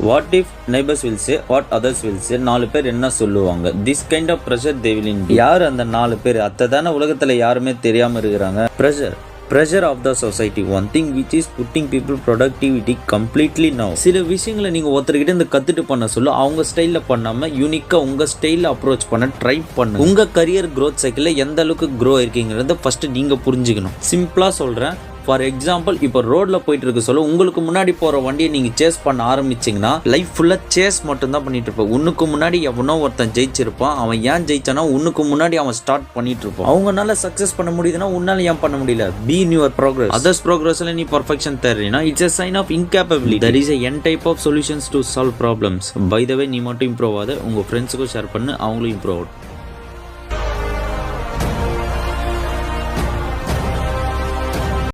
What if neighbours will say, what others will say, 4 பேர் என்ன சொல்லுவாங்க, this kind of pressure they will in. யார் அந்த 4 பேர்? அத்ததான உலகத்துல யாருமே தெரியாம இருக்கிறாங்க. pressure of the society, one thing which is putting people productivity completely now. சில விஷயங்களை நீங்க ஒருத்தர்கிட்ட இந்த கத்துட்டு பண்ண சொல்ல அவங்க ஸ்டைல்ல பண்ணாம யூனிக்கா உங்க ஸ்டைல்ல அப்ரோச் பண்ண ட்ரை பண்ணுங்க. உங்க கரியர் growth சைக்கிள்ல எந்த அளவுக்கு grow இருக்கீங்கறத ஃபர்ஸ்ட் நீங்க புரிஞ்சுக்கணும். சிம்பிளா சொல்றேன், ஃபார் எக்ஸாம்பிள் இப்போ ரோட்ல போயிட்டு இருக்க சொல்ல உங்களுக்கு முன்னாடி போற வண்டியை நீங்க சேஸ் பண்ண ஆரம்பிச்சீங்கன்னா லைஃப் ஃபுல்லா சேஸ் மட்டும் தான் பண்ணிட்டு இருப்போம். உன்னுக்கு முன்னாடி எவனோ ஒருத்தன் ஜெயிச்சிருப்பான். அவன் ஏன் ஜெயிச்சானா உன்னுக்கு முன்னாடி அவன் ஸ்டார்ட் பண்ணிட்டு இருப்பான். அவங்கனால சக்சஸ் பண்ண முடியுதுன்னா உன்னால ஏன் பண்ண முடியல? Be in your progress. Others ப்ரோக்ரஸ்ல நீ பர்ஃபெக்ஷன் தேடுறீனா it's a sign of incapability. there is a n type of solutions to solve problems. by the way, நீ மட்டும் இம்ப்ரூவ் ஆகாத, உங்க ஃப்ரெண்ட்ஸுக்கும் ஷேர் பண்ணு, அவங்களும் இம்ப்ரூவ் ஆகும்.